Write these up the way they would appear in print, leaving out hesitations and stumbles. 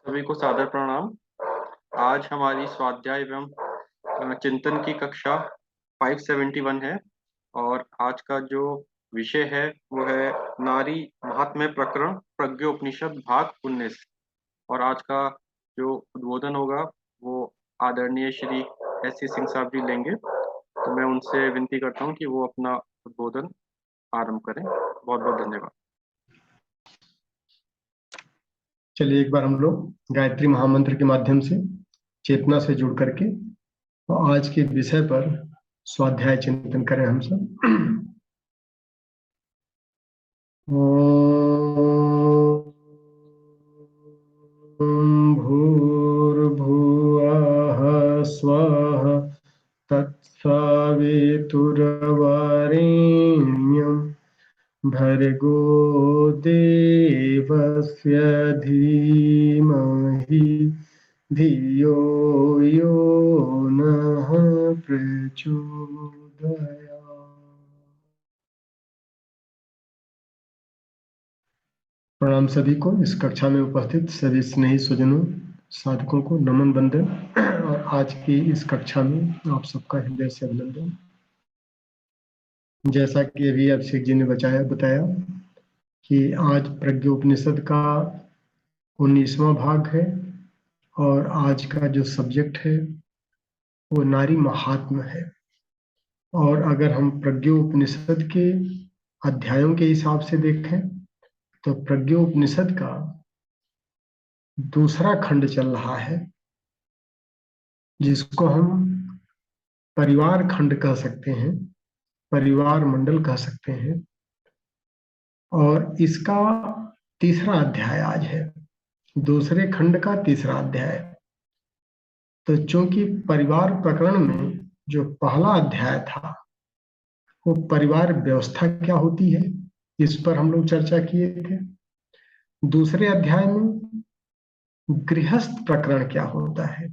सभी को सादर प्रणाम। आज हमारी स्वाध्याय एवं चिंतन की कक्षा 571 है और आज का जो विषय है वो है नारी महात्म्य प्रकरण प्रज्ञोपनिषद भाग 19। और आज का जो उद्बोधन होगा वो आदरणीय श्री एस सी सिंह साहब जी लेंगे। तो मैं उनसे विनती करता हूँ कि वो अपना उद्बोधन आरंभ करें। बहुत बहुत धन्यवाद। चलिए एक बार हम लोग गायत्री महामंत्र के माध्यम से चेतना से जुड़ करके तो आज के विषय पर स्वाध्याय चिंतन करें हम सब। ओम भूर्भुवः स्वः तत्सवितुर्वरेण्यं भर्गो देवस्य धीमहि धियो यो नः प्रचोदयात्। प्रणाम सभी को, इस कक्षा में उपस्थित सभी स्नेही स्वजनों साधकों को नमन बंदन। और आज की इस कक्षा में आप सबका हृदय से अभिनंदन। जैसा कि अभी अभिषेक जी ने बताया कि आज प्रज्ञोपनिषद का 19वां भाग है और आज का जो सब्जेक्ट है वो नारी महात्म्य है। और अगर हम प्रज्ञोपनिषद के अध्यायों के हिसाब से देखें तो प्रज्ञोपनिषद का दूसरा खंड चल रहा है जिसको हम परिवार खंड कह सकते हैं, परिवार मंडल कह सकते हैं। और इसका तीसरा अध्याय आज है, दूसरे खंड का तीसरा अध्याय। तो चूंकि परिवार प्रकरण में जो पहला अध्याय था वो परिवार व्यवस्था क्या होती है इस पर हम लोग चर्चा किए थे। दूसरे अध्याय में गृहस्थ प्रकरण क्या होता है।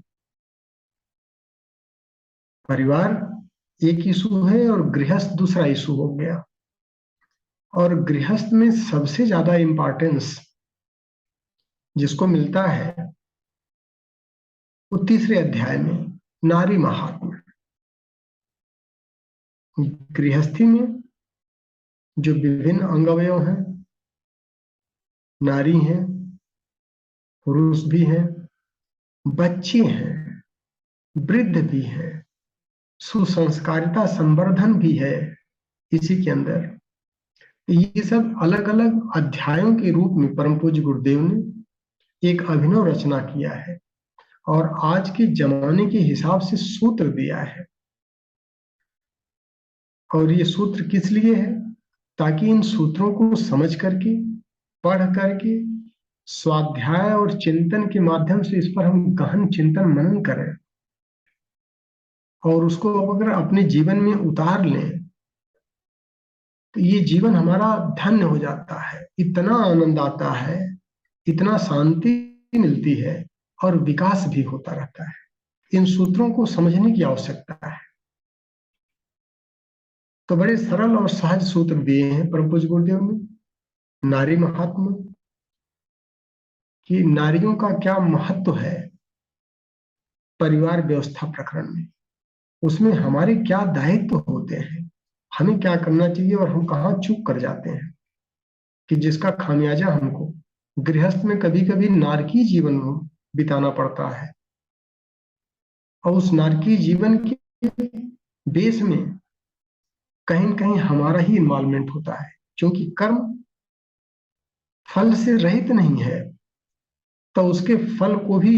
परिवार एक इशू है और गृहस्थ दूसरा इशू हो गया। और गृहस्थ में सबसे ज्यादा इंपॉर्टेंस जिसको मिलता है वो तीसरे अध्याय में नारी महात्म्य। गृहस्थी में जो विभिन्न अंग अवयव हैं, नारी हैं, पुरुष भी हैं, बच्चे हैं, वृद्ध भी हैं, सुसंस्कारिता संवर्धन भी है इसी के अंदर। ये सब अलग अलग अध्यायों के रूप में परम पूज्य गुरुदेव ने एक अभिनव रचना किया है और आज के जमाने के हिसाब से सूत्र दिया है। और ये सूत्र किस लिए है? ताकि इन सूत्रों को समझ करके, पढ़ करके, स्वाध्याय और चिंतन के माध्यम से इस पर हम गहन चिंतन मनन करें और उसको अगर अपने जीवन में उतार लें तो ये जीवन हमारा धन्य हो जाता है। इतना आनंद आता है, इतना शांति मिलती है और विकास भी होता रहता है। इन सूत्रों को समझने की आवश्यकता है। तो बड़े सरल और सहज सूत्र दिए हैं परम पूज्य गुरुदेव ने। नारी महात्म्य कि नारियों का क्या महत्व है परिवार व्यवस्था प्रकरण में, उसमें हमारे क्या दायित्व होते हैं, हमें क्या करना चाहिए और हम कहाँ चूक कर जाते हैं कि जिसका खामियाजा हमको गृहस्थ में कभी कभी नारकी जीवन बिताना पड़ता है। और उस नारकी जीवन के बेस में कहीं न कहीं हमारा ही इन्वॉल्वमेंट होता है, क्योंकि कर्म फल से रहित नहीं है तो उसके फल को भी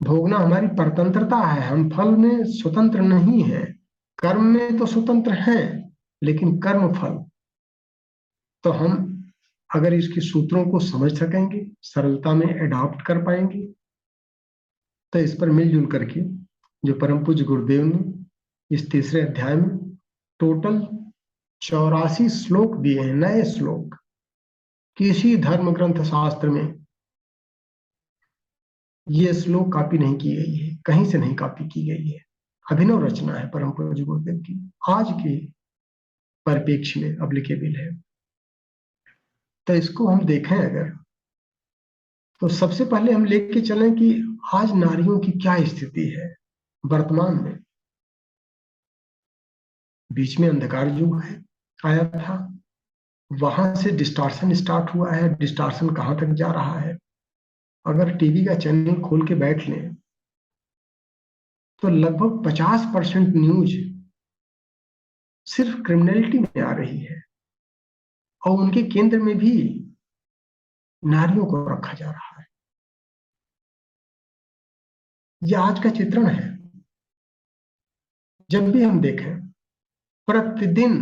भोगना हमारी परतंत्रता है। हम फल में स्वतंत्र नहीं है, कर्म में तो स्वतंत्र हैं लेकिन कर्म फल। तो हम अगर इसके सूत्रों को समझ सकेंगे, सरलता में एडॉप्ट कर पाएंगे, तो इस पर मिलजुल करके जो परम पूज्य गुरुदेव ने इस तीसरे अध्याय में टोटल 84 श्लोक दिए हैं, नए श्लोक। किसी धर्म ग्रंथ शास्त्र में ये श्लोक कॉपी नहीं की गई है, कहीं से नहीं कॉपी की गई है। अभिनव रचना है परम पूज्य गुरुदेव की, आज के परिप्रेक्ष्य में एप्लीकेबल है। तो इसको हम देखें अगर तो सबसे पहले हम लेके चलें कि आज नारियों की क्या स्थिति है वर्तमान में। बीच में अंधकार युग है आया था, वहां से डिस्टॉर्शन स्टार्ट हुआ है। डिस्टॉर्शन कहाँ तक जा रहा है? अगर टीवी का चैनल खोल के बैठ लें तो लगभग 50% न्यूज सिर्फ क्रिमिनलिटी में आ रही है, और उनके केंद्र में भी नारियों को रखा जा रहा है। यह आज का चित्रण है। जब भी हम देखें, प्रतिदिन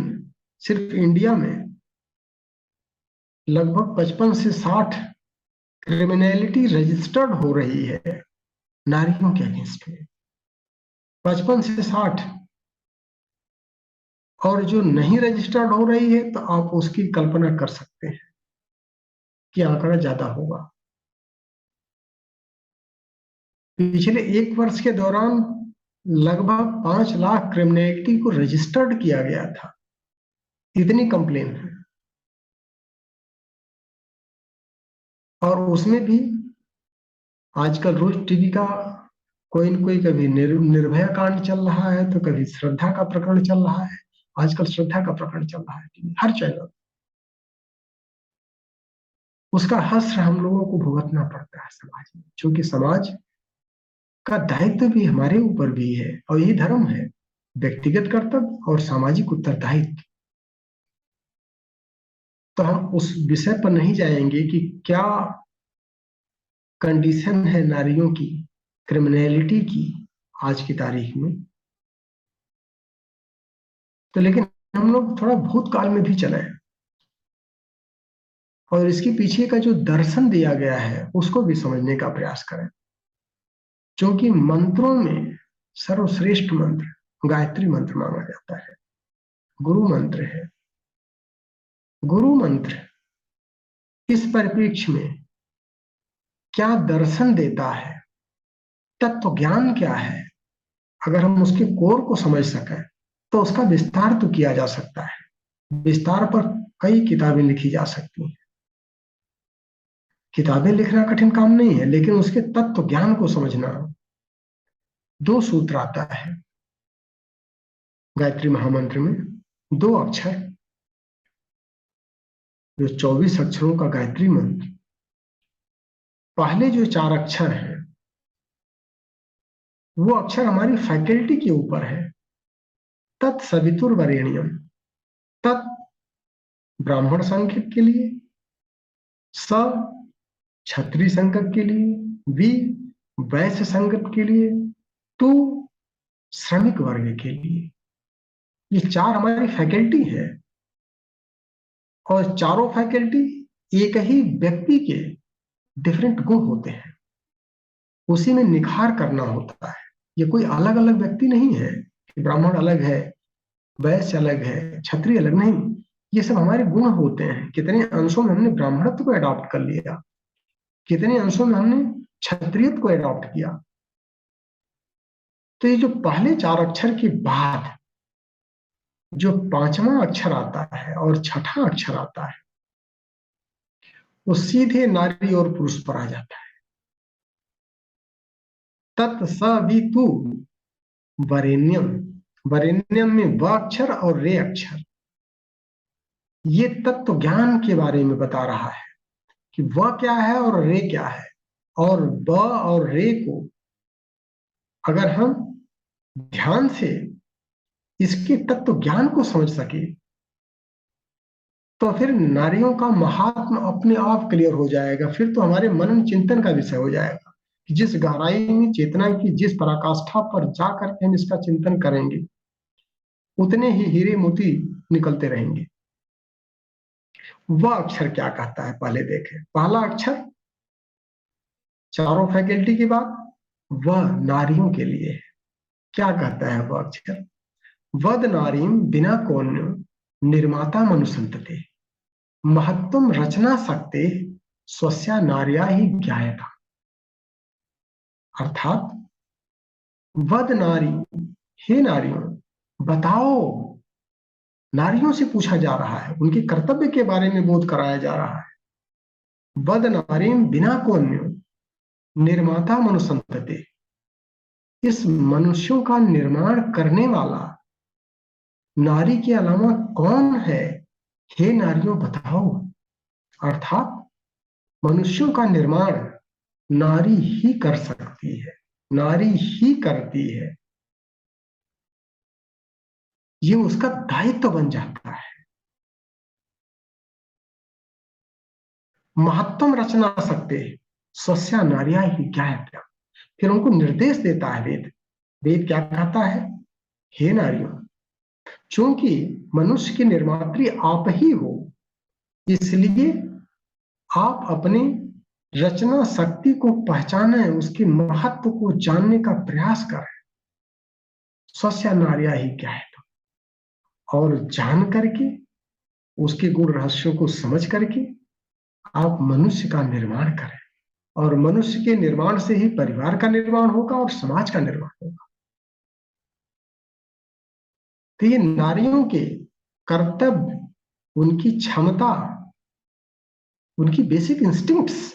सिर्फ इंडिया में लगभग 55 से 60 क्रिमिनलिटी रजिस्टर्ड हो रही है नारियों के अगेंस्ट में। 55 से 60। और जो नहीं रजिस्टर्ड हो रही है तो आप उसकी कल्पना कर सकते हैं कि आंकड़ा ज्यादा होगा। पिछले 1 वर्ष के दौरान लगभग 5 लाख क्रिमिनलिटी को रजिस्टर्ड किया गया था। इतनी कंप्लेन है। और उसमें भी आजकल रोज टीवी का कोई न कोई, कभी निर्भया कांड चल रहा है तो कभी श्रद्धा का प्रकरण चल रहा है। आजकल श्रद्धा का प्रकरण चल रहा है टीवी हर चैनल। उसका हश्र हम लोगों को भुगतना पड़ता है समाज में, क्योंकि समाज का दायित्व भी हमारे ऊपर भी है, और यही धर्म है, व्यक्तिगत कर्तव्य और सामाजिक उत्तरदायित्व। तो हम उस विषय पर नहीं जाएंगे कि क्या कंडीशन है नारियों की, क्रिमिनलिटी की आज की तारीख में। तो लेकिन हम लोग थोड़ा भूतकाल में भी चले और इसके पीछे का जो दर्शन दिया गया है उसको भी समझने का प्रयास करें। क्योंकि मंत्रों में सर्वश्रेष्ठ मंत्र गायत्री मंत्र माना जाता है, गुरु मंत्र है। गुरु मंत्र इस परिप्रेक्ष्य में क्या दर्शन देता है, तत्व ज्ञान क्या है, अगर हम उसके कोर को समझ सकें तो उसका विस्तार तो किया जा सकता है। विस्तार पर कई किताबें लिखी जा सकती हैं। किताबें लिखना कठिन काम नहीं है, लेकिन उसके तत्व ज्ञान को समझना। 2 सूत्र आता है गायत्री महामंत्र में, 2 अक्षर, जो 24 अक्षरों का गायत्री मंत्र। पहले जो 4 अक्षर हैं वो अक्षर हमारी फैकल्टी के ऊपर है। तत्सवितुर्वरेण्यम। तत् ब्राह्मण संकेत के लिए, स क्षत्रिय संकेत के लिए, वी वैश्य संकेत के लिए, तू श्रमिक वर्ग के लिए। ये 4 हमारी फैकल्टी है, और चारों फैकल्टी एक ही व्यक्ति के डिफरेंट गुण होते हैं, उसी में निखार करना होता है। ये कोई अलग अलग व्यक्ति नहीं है कि ब्राह्मण अलग है, वैश्य अलग है, क्षत्रिय अलग नहीं। ये सब हमारे गुण होते हैं। कितने अंशों में हमने ब्राह्मणत्व को अडॉप्ट कर लिया, कितने अंशों में हमने क्षत्रियत्व को अडॉप्ट किया। तो ये जो पहले 4 अक्षर के बाद जो 5वां अक्षर आता है और छठा अक्षर आता है, वो सीधे नारी और पुरुष पर आ जाता है। तत्सवितु वरेण्यम। वरेण्यम में व अक्षर और रे अक्षर, ये तत्व ज्ञान के बारे में बता रहा है कि वह क्या है और रे क्या है। और ब और रे को अगर हम ध्यान से इसके तत्व ज्ञान को समझ सके तो फिर नारियों का महात्म अपने आप क्लियर हो जाएगा। फिर तो हमारे मनन चिंतन का विषय हो जाएगा कि जिस गहराई में चेतना की, जिस पराकाष्ठा पर जाकर के हम इसका चिंतन करेंगे, उतने ही हीरे मोती निकलते रहेंगे। वह अक्षर क्या कहता है पहले देखें। पहला अक्षर चारों फैकल्टी के बाद वह नारियों के लिए है। क्या कहता है वह अक्षर? वद नारीम बिना कौन्यो निर्माता मनुसंतते महत्तम रचना सकते स्वस्या नार्या ही ज्ञायता। अर्थात वद नारी, हे नारियों बताओ। नारियों से पूछा जा रहा है, उनके कर्तव्य के बारे में बोध कराया जा रहा है। वद नारीम बिना कोन्यो निर्माता मनुसंतते। इस मनुष्यों का निर्माण करने वाला नारी के अलावा कौन है, हे नारियों बताओ। अर्थात मनुष्यों का निर्माण नारी ही कर सकती है, नारी ही करती है। ये उसका दायित्व बन जाता है। महत्तम रचना सकते स्वस्या नारिया ही ज्ञायत्या। फिर उनको निर्देश देता है वेद। वेद क्या कहता है, हे नारियों, क्योंकि मनुष्य की निर्मात्री आप ही हो, इसलिए आप अपने रचना शक्ति को पहचाने, उसके महत्व को जानने का प्रयास करें। स्वस्या नारिया ही क्या है, और जान करके उसके गुण रहस्यों को समझ करके आप मनुष्य का निर्माण करें, और मनुष्य के निर्माण से ही परिवार का निर्माण होगा और समाज का निर्माण होगा। तो ये नारियों के कर्तव्य, उनकी क्षमता, उनकी बेसिक इंस्टिंक्ट्स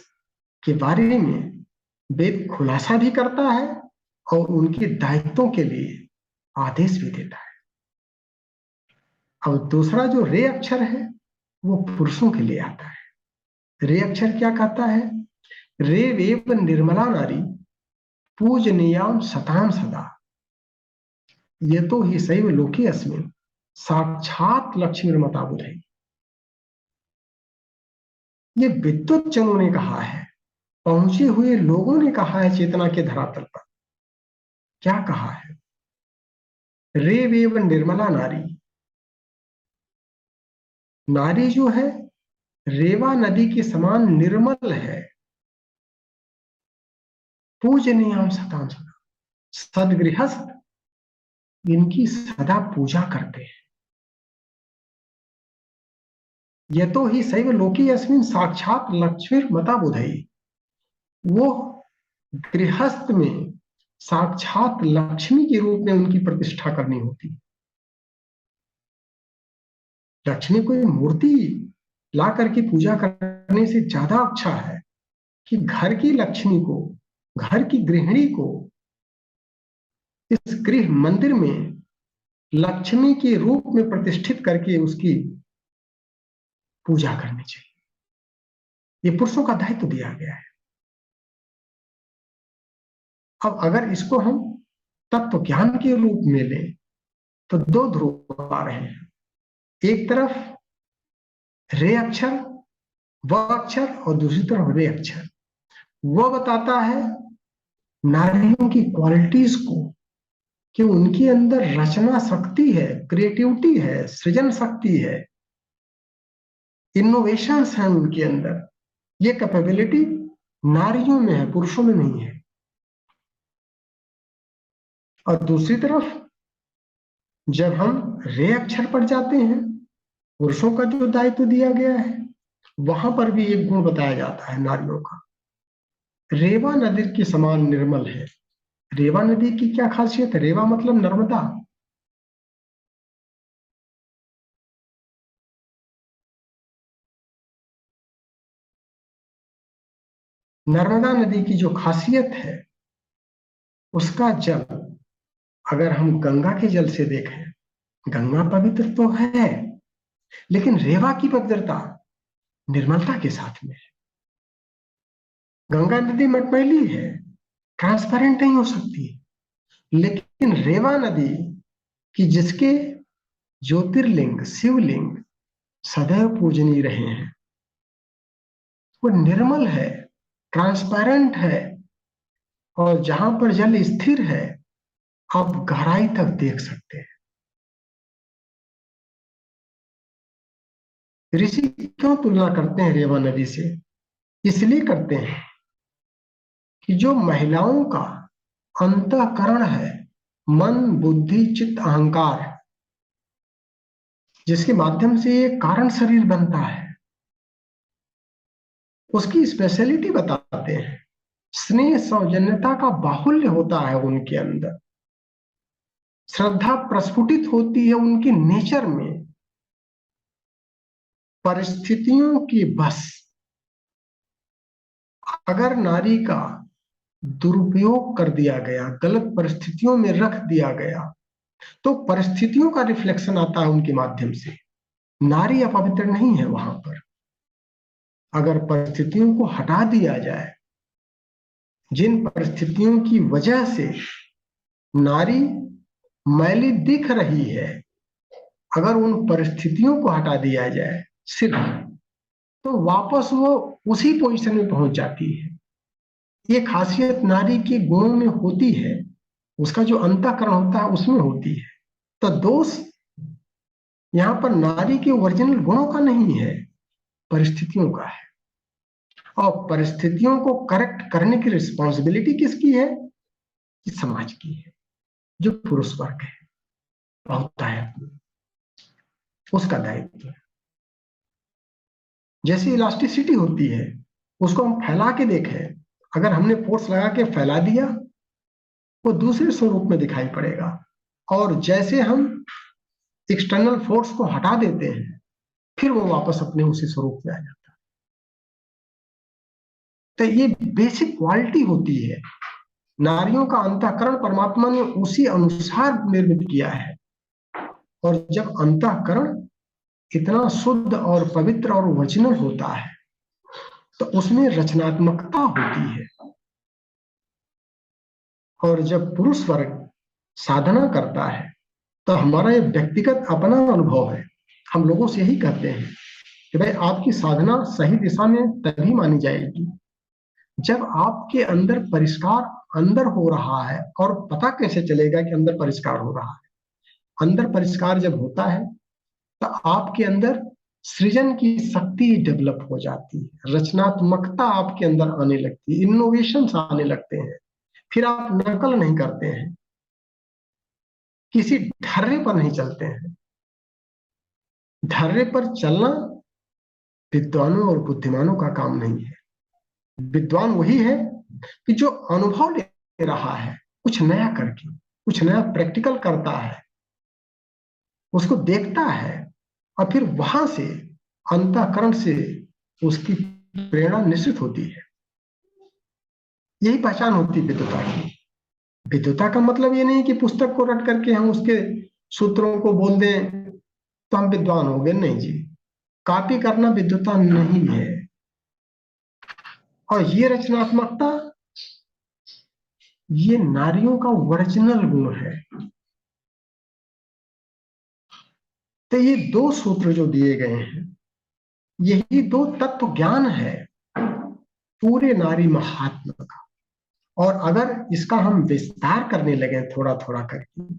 के बारे में वेद खुलासा भी करता है और उनके दायित्वों के लिए आदेश भी देता है। अब दूसरा जो रे अक्षर है वो पुरुषों के लिए आता है। रे अक्षर क्या कहता है, रे वेव निर्मला नारी पूजनीयाम सताम सदा। ये तो ही सैव लोके अस्मिन् साक्षात लक्ष्मीर्मता बुधई। ये विद्वत जनों ने कहा है, पहुंचे हुए लोगों ने कहा है चेतना के धरातल पर। क्या कहा है, रे वेव निर्मला नारी। नारी जो है रेवा नदी के समान निर्मल है। पूजनीयाम सताम सदा, सदगृहस्थ इनकी सदा पूजा करते हैं। ये तो ही सैव लोकी अस्मिन् साक्षात लक्ष्मीर्मता बुधई। वो गृहस्थ में साक्षात लक्ष्मी के रूप में उनकी प्रतिष्ठा करनी होती। लक्ष्मी कोई मूर्ति ला करके पूजा करने से ज्यादा अच्छा है कि घर की लक्ष्मी को, घर की गृहिणी को इस गृह मंदिर में लक्ष्मी के रूप में प्रतिष्ठित करके उसकी पूजा करनी चाहिए। ये पुरुषों का दायित्व दिया गया है। अब अगर इसको हम तत्व ज्ञान के रूप में लें तो दो ध्रुव आ रहे हैं। एक तरफ रे अक्षर, व अक्षर, और दूसरी तरफ रे अक्षर। वह बताता है नारियों की क्वालिटीज को, कि उनके अंदर रचना शक्ति है, क्रिएटिविटी है, सृजन शक्ति है, इनोवेशंस हैं उनके अंदर। ये कैपेबिलिटी नारियों में है, पुरुषों में नहीं है। और दूसरी तरफ जब हम रे अक्षर पर जाते हैं, पुरुषों का जो दायित्व दिया गया है, वहां पर भी एक गुण बताया जाता है नारियों का। रेवा नदी के समान निर्मल है। रेवा नदी की क्या खासियत है, रेवा मतलब नर्मदा। नर्मदा नदी की जो खासियत है, उसका जल अगर हम गंगा के जल से देखें, गंगा पवित्र तो है, लेकिन रेवा की पवित्रता निर्मलता के साथ में है। गंगा नदी मटमैली है, ट्रांसपेरेंट नहीं हो सकती, लेकिन रेवा नदी की जिसके ज्योतिर्लिंग, शिवलिंग सदैव पूजनीय रहे हैं, वो निर्मल है, ट्रांसपेरेंट है, और जहां पर जल स्थिर है आप गहराई तक देख सकते हैं। ऋषि क्यों तुलना करते हैं रेवा नदी से, इसलिए करते हैं कि जो महिलाओं का अंतःकरण है, मन बुद्धि चित्त अहंकार, जिसके माध्यम से ये कारण शरीर बनता है, उसकी स्पेशलिटी बताते हैं। स्नेह सौजन्यता का बाहुल्य होता है उनके अंदर, श्रद्धा प्रस्फुटित होती है उनके नेचर में। परिस्थितियों की बस अगर नारी का दुरुपयोग कर दिया गया, गलत परिस्थितियों में रख दिया गया, तो परिस्थितियों का रिफ्लेक्शन आता है उनके माध्यम से। नारी अपवित्र नहीं है वहां पर। अगर परिस्थितियों को हटा दिया जाए, जिन परिस्थितियों की वजह से नारी मैली दिख रही है, अगर उन परिस्थितियों को हटा दिया जाए सिर्फ, तो वापस वो उसी पोजीशन में पहुंच जाती है। ये खासियत नारी के गुणों में होती है, उसका जो अंतःकरण होता है उसमें होती है। तो दोष यहाँ पर नारी के ओरिजिनल गुणों का नहीं है, परिस्थितियों का है। और परिस्थितियों को करेक्ट करने की रिस्पॉन्सिबिलिटी किसकी है? इस समाज की है, जो पुरुष वर्ग है होता है, उसका दायित्व है। जैसी इलास्टिसिटी होती है, उसको हम फैला के देखें, अगर हमने फोर्स लगा के फैला दिया, वो दूसरे स्वरूप में दिखाई पड़ेगा। और जैसे हम एक्सटर्नल फोर्स को हटा देते हैं, फिर वो वापस अपने उसी स्वरूप में आ जाता है। तो ये बेसिक क्वालिटी होती है। नारियों का अंतःकरण परमात्मा ने उसी अनुसार निर्मित किया है। और जब अंतःकरण इतना शुद्ध और पवित्र और ओरिजिनल होता है, तो उसमें रचनात्मकता होती है। और जब पुरुष वर्ग साधना करता है, तो हमारा ये व्यक्तिगत अपना अनुभव है। हम लोगों से यही कहते हैं कि भाई आपकी साधना सही दिशा में तभी मानी जाएगी जब आपके अंदर परिष्कार अंदर हो रहा है। और पता कैसे चलेगा कि अंदर परिष्कार हो रहा है? अंदर परिष्कार जब होता है, तो आपके अंदर सृजन की शक्ति डेवलप हो जाती है, रचनात्मकता आपके अंदर आने लगती है, इनोवेशन आने लगते हैं। फिर आप नकल नहीं करते हैं, किसी ढर्रे पर नहीं चलते हैं। ढर्रे पर चलना विद्वानों और बुद्धिमानों का काम नहीं है। विद्वान वही है कि जो अनुभव ले रहा है, कुछ नया करके, कुछ नया प्रैक्टिकल करता है, उसको देखता है, और फिर वहां से अंतःकरण से उसकी प्रेरणा निश्चित होती है। यही पहचान होती है विद्वता की। विद्वता का मतलब ये नहीं कि पुस्तक को रट करके हम उसके सूत्रों को बोल दें तो हम विद्वान हो गए। नहीं जी, कॉपी करना विद्वता नहीं है। और ये रचनात्मकता, ये नारियों का ओरिजिनल गुण है। तो ये दो सूत्र जो दिए गए हैं, यही दो तत्व ज्ञान है पूरे नारी महात्मा का। और अगर इसका हम विस्तार करने लगे थोड़ा थोड़ा करके,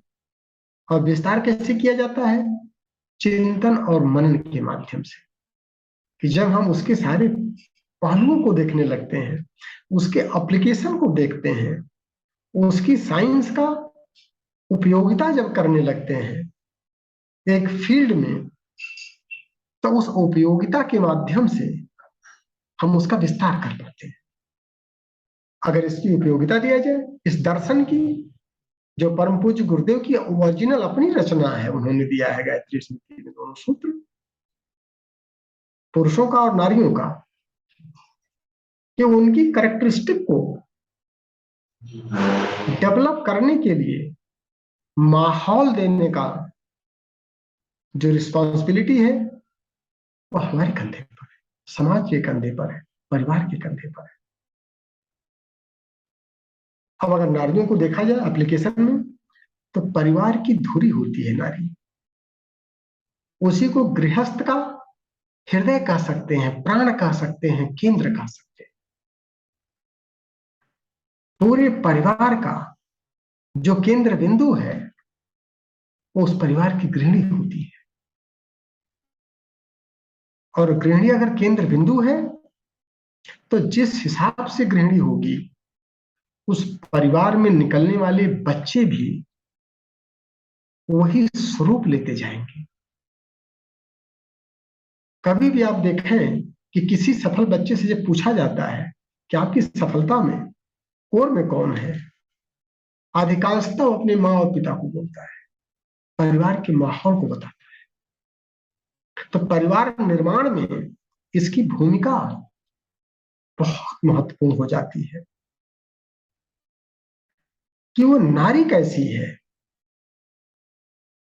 और विस्तार कैसे किया जाता है? चिंतन और मनन के माध्यम से। कि जब हम उसके सारे पहलुओं को देखने लगते हैं, उसके एप्लीकेशन को देखते हैं, उसकी साइंस का उपयोगिता जब करने लगते हैं एक फील्ड में, तो उस उपयोगिता के माध्यम से हम उसका विस्तार कर पाते हैं। अगर इसकी उपयोगिता दिया जाए, इस दर्शन की, जो परम पूज्य गुरुदेव की ओरिजिनल अपनी रचना है, उन्होंने दिया है गायत्री स्मृति में दोनों सूत्र, पुरुषों का और नारियों का, कि उनकी कैरेक्टरिस्टिक को डेवलप करने के लिए माहौल देने का जो रिस्पॉन्सिबिलिटी है, वो हमारे कंधे पर है, समाज के कंधे पर है, परिवार के कंधे पर है। अब अगर नारियों को देखा जाए एप्लीकेशन में, तो परिवार की धुरी होती है नारी। उसी को गृहस्थ का हृदय कह सकते हैं, प्राण कह सकते हैं, केंद्र कह सकते हैं। पूरे परिवार का जो केंद्र बिंदु है, वो उस परिवार की गृहिणी होती है। और गृहिणी अगर केंद्र बिंदु है, तो जिस हिसाब से गृहिणी होगी, उस परिवार में निकलने वाले बच्चे भी वही स्वरूप लेते जाएंगे। कभी भी आप देखें कि किसी सफल बच्चे से जब पूछा जाता है कि आपकी सफलता में कोर में कौन है, अधिकांशतः वो अपने माँ और पिता को बोलता है, परिवार के माहौल को बताता है। तो परिवार निर्माण में इसकी भूमिका बहुत महत्वपूर्ण हो जाती है कि वो नारी कैसी है,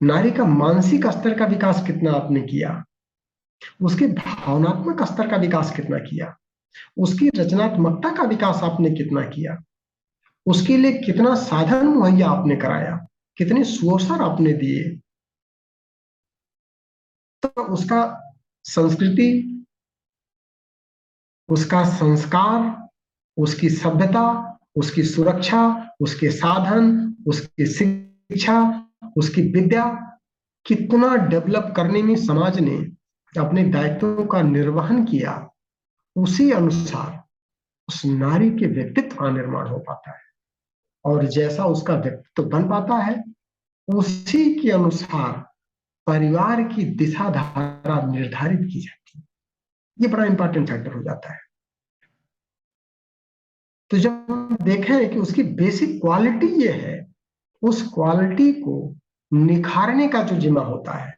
नारी का मानसिक स्तर का विकास कितना आपने किया, उसके भावनात्मक स्तर का विकास कितना किया, उसकी रचनात्मकता का विकास आपने कितना किया, उसके लिए कितना साधन मुहैया आपने कराया, कितने सुअवसर आपने दिए, तो उसका संस्कृति, उसका संस्कार, उसकी सभ्यता, उसकी सुरक्षा, उसके साधन, उसकी शिक्षा, उसकी विद्या कितना डेवलप करने में समाज ने अपने दायित्वों का निर्वहन किया, उसी अनुसार उस नारी के व्यक्तित्व का निर्माण हो पाता है। और जैसा उसका व्यक्तित्व बन पाता है, उसी के अनुसार परिवार की दिशा धारा निर्धारित की जाती है। ये बड़ा इंपॉर्टेंट फैक्टर हो जाता है। तो जब देखें कि उसकी बेसिक क्वालिटी ये है, उस क्वालिटी को निखारने का जो जिम्मा होता है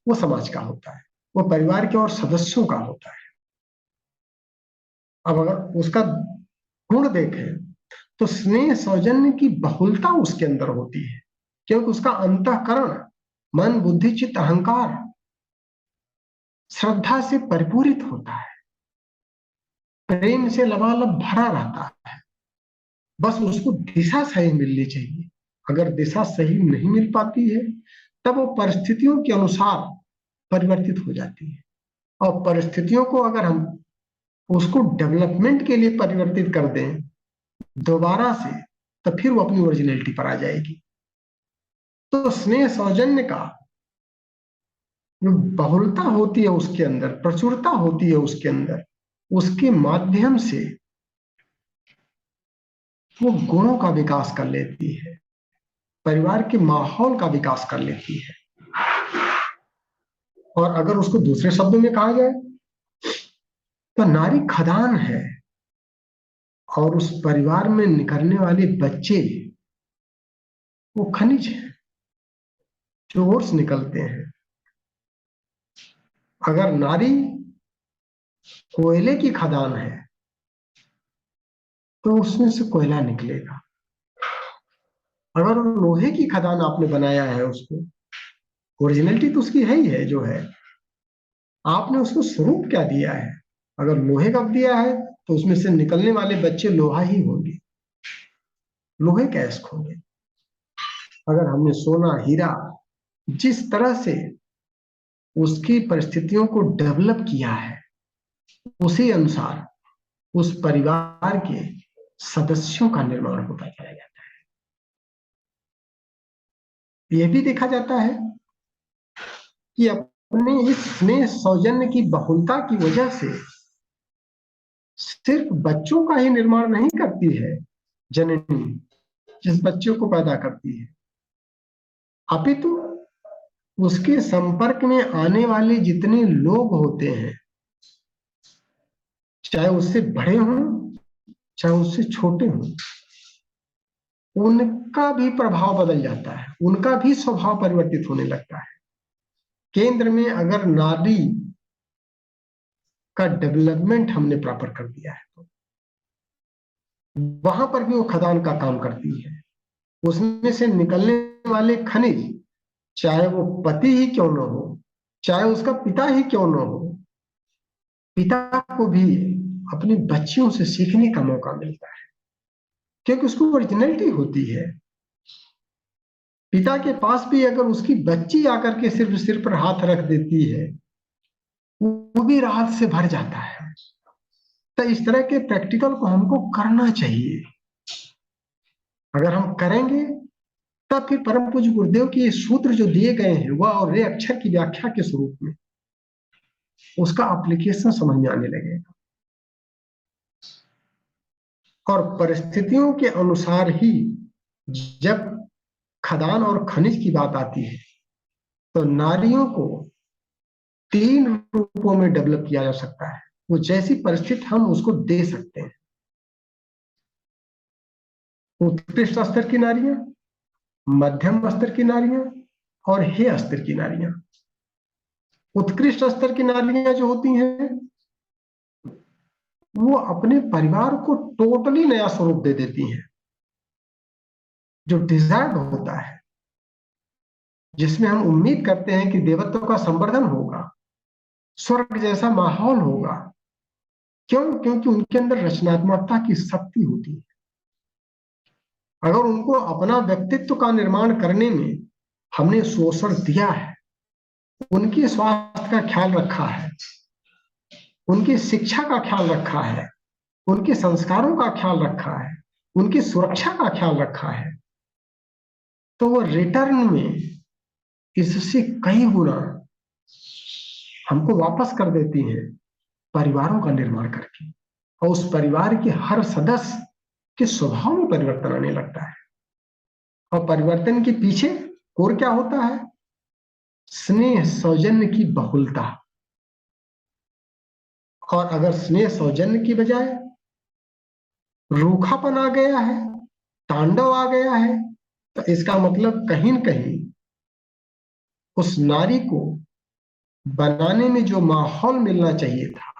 वो समाज का होता है, वो परिवार के और सदस्यों का होता है। अब अगर उसका गुण देखें तो स्नेह सौजन्य की बहुलता उसके अंदर होती है, क्योंकि उसका अंतःकरण, मन बुद्धि चित्त अहंकार श्रद्धा से परिपूरित होता है, प्रेम से लबालब भरा रहता है। बस उसको दिशा सही मिलनी चाहिए। अगर दिशा सही नहीं मिल पाती है तब वो परिस्थितियों के अनुसार परिवर्तित हो जाती है, और परिस्थितियों को अगर हम उसको डेवलपमेंट के लिए परिवर्तित कर दें दोबारा से, तो फिर वो अपनी ओरिजिनलिटी पर आ जाएगी। तो स्नेह सौजन्य का जो बहुलता होती है उसके अंदर, प्रचुरता होती है उसके अंदर, उसके माध्यम से वो गुणों का विकास कर लेती है, परिवार के माहौल का विकास कर लेती है। और अगर उसको दूसरे शब्दों में कहा जाए तो नारी खदान है, और उस परिवार में निकलने वाले बच्चे वो खनिज है जो और से निकलते हैं। अगर नारी कोयले की खदान है तो उसमें से कोयला निकलेगा। अगर लोहे की खदान आपने बनाया है, उसको ओरिजिनलिटी तो उसकी है ही है जो है, आपने उसको स्वरूप क्या दिया है। अगर लोहे का दिया है तो उसमें से निकलने वाले बच्चे लोहा ही होंगे, लोहे का एस्क होंगे। अगर हमने सोना हीरा जिस तरह से उसकी परिस्थितियों को डेवलप किया है, उसी अनुसार उस परिवार के सदस्यों का निर्माण होता चला जाता है। यह भी देखा जाता है कि अपने इस स्नेह सौजन्य की बहुलता की वजह से सिर्फ बच्चों का ही निर्माण नहीं करती है जननी, जिस बच्चों को पैदा करती है, अपितु उसके संपर्क में आने वाले जितने लोग होते हैं, चाहे उससे बड़े हों चाहे उससे छोटे हों, उनका भी प्रभाव बदल जाता है, उनका भी स्वभाव परिवर्तित होने लगता है। केंद्र में अगर नारी का डेवलपमेंट हमने प्रॉपर कर दिया है तो वहां पर भी वो खदान का काम करती है। उसमें से निकलने वाले खनिज, चाहे वो पति ही क्यों न हो, चाहे उसका पिता ही क्यों न हो, पिता को भी अपने बच्चियों से सीखने का मौका मिलता है, क्योंकि उसको ओरिजिनलिटी होती है। पिता के पास भी अगर उसकी बच्ची आकर के सिर्फ सिर पर हाथ रख देती है, वो भी राहत से भर जाता है। तो इस तरह के प्रैक्टिकल को हमको करना चाहिए। अगर हम करेंगे तब फिर परम पूज्य गुरुदेव के ये सूत्र जो दिए गए हैं वह और रे अक्षर की व्याख्या के स्वरूप में उसका एप्लीकेशन समझ में आने लगेगा। और परिस्थितियों के अनुसार ही जब खदान और खनिज की बात आती है तो नारियों को 3 रूपों में डेवलप किया जा सकता है। वो जैसी परिस्थिति हम उसको दे सकते हैं। उत्कृष्ट स्तर की नारियां, मध्यम स्तर की नारियां और हे स्तर की नारियां। उत्कृष्ट स्तर की नारियां जो होती हैं वो अपने परिवार को टोटली नया स्वरूप दे देती हैं, जो डिजायर्ड होता है, जिसमें हम उम्मीद करते हैं कि देवत्व का संवर्धन होगा, स्वर्ग जैसा माहौल होगा। क्यों? क्योंकि उनके अंदर रचनात्मकता की शक्ति होती है। अगर उनको अपना व्यक्तित्व का निर्माण करने में हमने शोषण दिया है, उनके स्वास्थ्य का ख्याल रखा है, उनकी शिक्षा का ख्याल रखा है, उनके संस्कारों का ख्याल रखा है, उनकी सुरक्षा का ख्याल रखा है, तो वो रिटर्न में इससे कई गुना हमको वापस कर देती हैं, परिवारों का निर्माण करके। और उस परिवार के हर सदस्य के स्वभाव में परिवर्तन आने लगता है। और परिवर्तन के पीछे और क्या होता है? स्नेह सौजन्य की बहुलता। और अगर स्नेह सौजन्य की बजाय रूखापन आ गया है, तांडव आ गया है, तो इसका मतलब कहीं न कहीं उस नारी को बनाने में जो माहौल मिलना चाहिए था,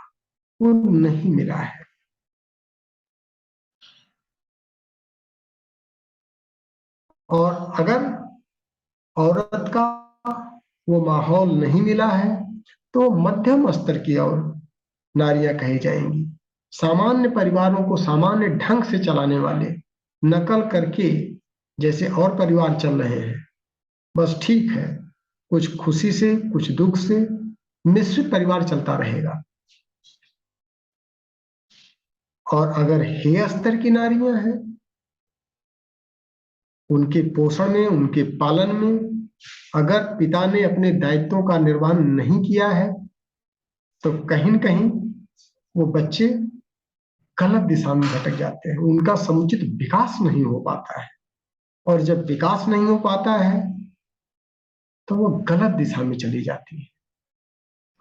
वो नहीं मिला है। और अगर औरत का वो माहौल नहीं मिला है, तो मध्यम स्तर की और नारियां कही जाएंगी। सामान्य परिवारों को सामान्य ढंग से चलाने वाले, नकल करके जैसे और परिवार चल रहे हैं, बस ठीक है, कुछ खुशी से कुछ दुख से मिश्रित परिवार चलता रहेगा। और अगर हे स्तर की नारियां हैं, उनके पोषण में, उनके पालन में अगर पिता ने अपने दायित्वों का निर्वहन नहीं किया है, तो कहीं न कहीं वो बच्चे गलत दिशा में भटक जाते हैं, उनका समुचित विकास नहीं हो पाता है। और जब विकास नहीं हो पाता है, तो वो गलत दिशा में चली जाती है,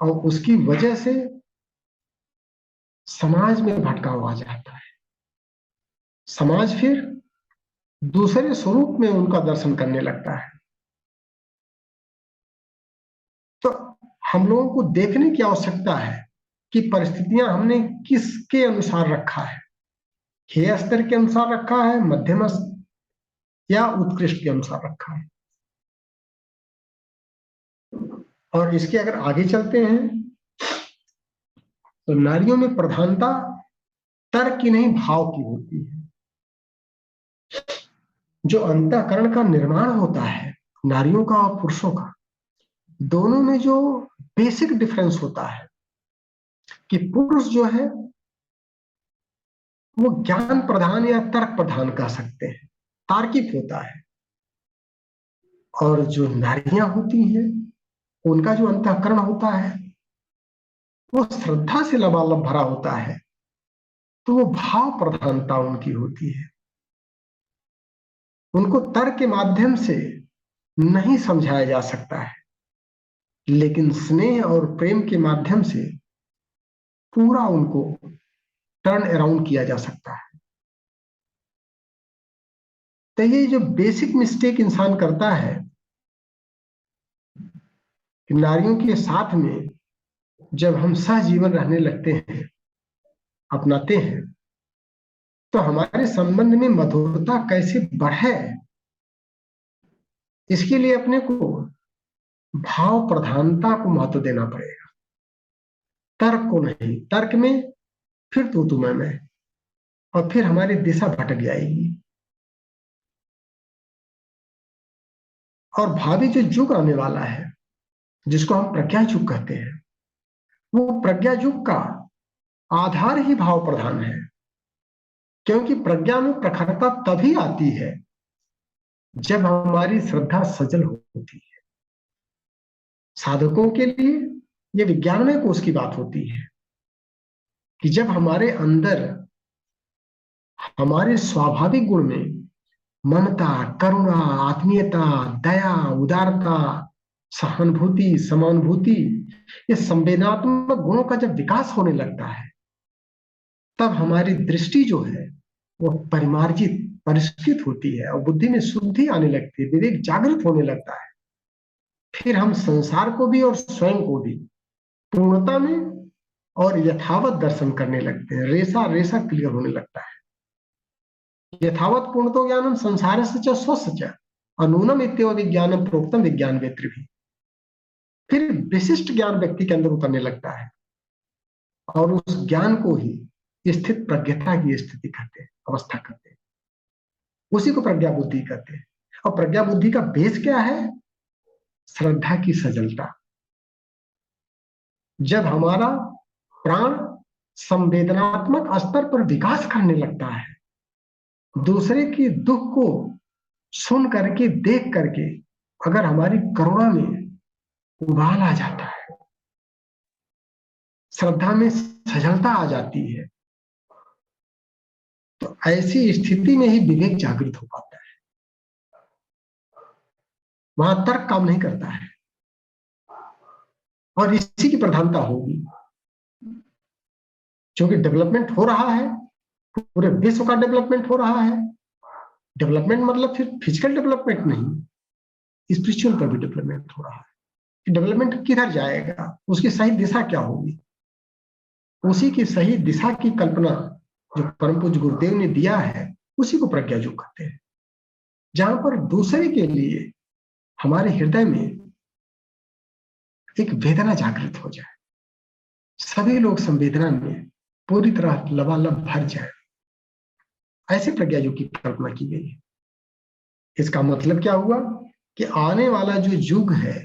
और उसकी वजह से समाज में भटकाव आ जाता है। समाज फिर दूसरे स्वरूप में उनका दर्शन करने लगता है। तो हम लोगों को देखने की आवश्यकता है कि परिस्थितियां हमने किसके अनुसार रखा है। हेय स्तर के अनुसार रखा है, मध्यम या उत्कृष्ट के अनुसार रखा है। और इसके अगर आगे चलते हैं, तो नारियों में प्रधानता तर्क की नहीं, भाव की होती है। जो अंतःकरण का निर्माण होता है नारियों का और पुरुषों का, दोनों में जो बेसिक डिफरेंस होता है कि पुरुष जो है वो ज्ञान प्रधान या तर्क प्रधान कह सकते हैं, तार्किक होता है। और जो नारियां होती हैं, उनका जो अंतःकरण होता है वो श्रद्धा से लबालब भरा होता है, तो वो भाव प्रधानता उनकी होती है। उनको तर्क के माध्यम से नहीं समझाया जा सकता है, लेकिन स्नेह और प्रेम के माध्यम से पूरा उनको टर्न अराउंड किया जा सकता है। तो ये जो बेसिक मिस्टेक इंसान करता है कि नारियों के साथ में जब हम सहजीवन रहने लगते हैं, अपनाते हैं, तो हमारे संबंध में मधुरता कैसे बढ़े, इसके लिए अपने को भाव प्रधानता को महत्व देना पड़ेगा, तर्क को नहीं। तर्क में फिर तू मैं, और फिर हमारी दिशा भटक जाएगी। और भावी जो युग आने वाला है, जिसको हम प्रज्ञा युग कहते हैं, वो प्रज्ञा युग का आधार ही भाव प्रधान है। क्योंकि प्रज्ञा में प्रखरता तभी आती है जब हमारी श्रद्धा सजल होती है। साधकों के लिए ये विज्ञानमय कोश की बात होती है कि जब हमारे अंदर हमारे स्वाभाविक गुण में ममता, करुणा, आत्मीयता, दया, उदारता, सहानुभूति, समानुभूति, ये संवेदनात्मक गुणों का जब विकास होने लगता है, तब हमारी दृष्टि जो है वो परिमार्जित, परिष्कृत होती है, और बुद्धि में शुद्धि आने लगती है, विवेक जागृत होने लगता है। फिर हम संसार को भी और स्वयं को भी पूर्णता में और यथावत दर्शन करने लगते हैं, रेसा रेसा क्लियर होने लगता है। यथावत पूर्णतो ज्ञानम संसारस्य च स्वस्य च अनूनम इत्येव विज्ञानम प्रोक्तम विज्ञान वेत्तृभिः। फिर विशिष्ट ज्ञान व्यक्ति के अंदर उतरने लगता है और उस ज्ञान को ही स्थित प्रज्ञता की स्थिति कहते हैं, अवस्था कहते हैं। उसी को प्रज्ञा बुद्धि कहते हैं। और प्रज्ञा बुद्धि का बेस क्या है? श्रद्धा की सजलता। जब हमारा प्राण संवेदनात्मक स्तर पर विकास करने लगता है, दूसरे के दुख को सुन करके, देख करके अगर हमारी करुणा में उबाल आ जाता है, श्रद्धा में सजलता आ जाती है, तो ऐसी स्थिति में ही विवेक जागृत हो पाता है। वहां तर्क काम नहीं करता है और इसी की प्रधानता होगी, क्योंकि डेवलपमेंट हो रहा है, पूरे विश्व का डेवलपमेंट हो रहा है। डेवलपमेंट मतलब फिर फिजिकल डेवलपमेंट नहीं, स्पिरिचुअल पर भी डेवलपमेंट हो रहा है। डेवलपमेंट किधर जाएगा, उसकी सही दिशा क्या होगी, उसी की सही दिशा की कल्पना जो परम पूज्य गुरुदेव ने दिया है, उसी को प्रज्ञा युग कहते हैं। जहां पर दूसरे के लिए हमारे हृदय में एक वेदना जागृत हो जाए, सभी लोग संवेदना में पूरी तरह लबालब भर जाए, ऐसे प्रज्ञा युग की कल्पना की गई है। इसका मतलब क्या हुआ कि आने वाला जो युग है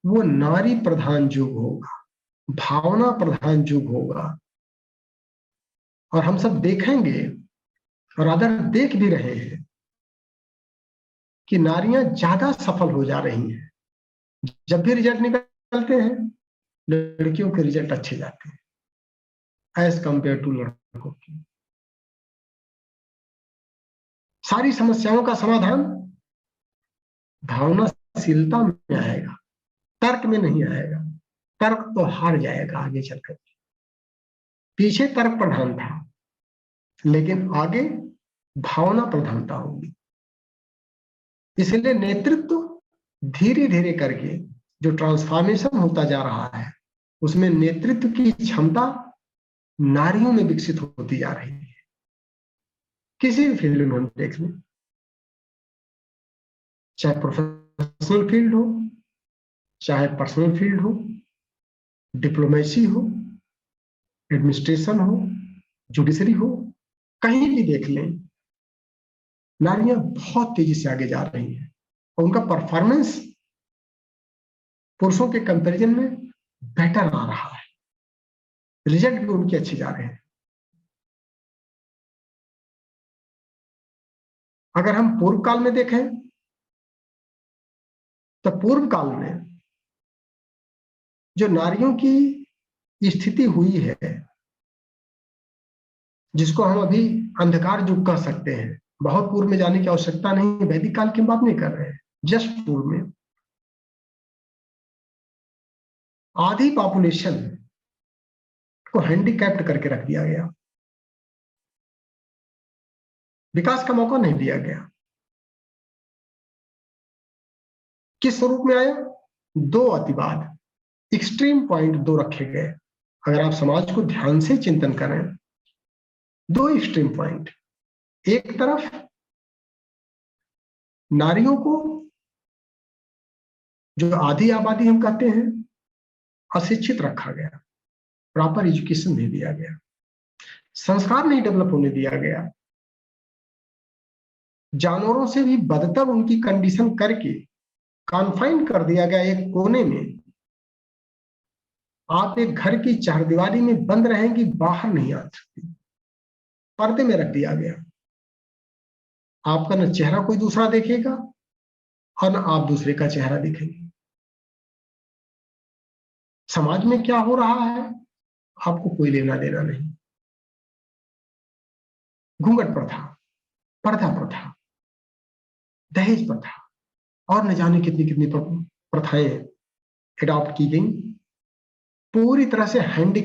वो नारी प्रधान युग होगा, भावना प्रधान युग होगा। और हम सब देखेंगे और अदर देख भी रहे हैं कि नारियां ज्यादा सफल हो जा रही हैं। जब भी रिजल्ट निकलते हैं, लड़कियों के रिजल्ट अच्छे जाते हैं एज कंपेयर टू लड़कों की। सारी समस्याओं का समाधान भावनाशीलता में आएगा, तर्क में नहीं आएगा। तर्क तो हार जाएगा आगे चलकर। पीछे तर्क प्रधान था, लेकिन आगे भावना प्रधानता होगी। इसलिए नेतृत्व धीरे धीरे करके जो ट्रांसफॉर्मेशन होता जा रहा है, उसमें नेतृत्व की क्षमता नारियों में विकसित होती जा रही है। किसी भी फील्ड में हम देख लें, चाहे प्रोफेशनल फील्ड हो, चाहे पर्सनल फील्ड हो, डिप्लोमेसी हो, एडमिनिस्ट्रेशन हो, जुडिशरी हो, कहीं भी देख लें, नारियां बहुत तेजी से आगे जा रही हैं और उनका परफॉर्मेंस पुरुषों के कंपैरिजन में बेटर आ रहा है। रिजल्ट भी उनके अच्छे जा रहे हैं। अगर हम पूर्व काल में देखें तो पूर्व काल में जो नारियों की स्थिति हुई है, जिसको हम अभी अंधकार युग कह सकते हैं, बहुत पूर्व में जाने की आवश्यकता नहीं, वैदिक काल की बात नहीं कर रहे हैं, जस्ट पूर्व में आधी पॉपुलेशन को हैंडीकैप्ड करके रख दिया गया, विकास का मौका नहीं दिया गया। किस स्वरूप में आया? दो अतिवाद, एक्सट्रीम पॉइंट दो रखे गए। अगर आप समाज को ध्यान से चिंतन करें, दो एक्सट्रीम पॉइंट, एक तरफ नारियों को, जो आधी आबादी हम कहते हैं, अशिक्षित रखा गया, प्रॉपर एजुकेशन नहीं दिया गया, संस्कार नहीं डेवलप होने दिया गया, जानवरों से भी बदतर उनकी कंडीशन करके कॉन्फाइन कर दिया गया एक कोने में। आप एक घर की चारदीवारी में बंद रहेंगी, बाहर नहीं आ सकती, पर्दे में रख दिया गया। आपका न चेहरा कोई दूसरा देखेगा और न आप दूसरे का चेहरा देखेंगे। समाज में क्या हो रहा है आपको कोई लेना देना नहीं। घूंघट प्रथा, पर्दा प्रथा, दहेज प्रथा और न जाने कितनी कितनी प्रथाएं एडॉप्ट की गई, पूरी तरह से हैंडी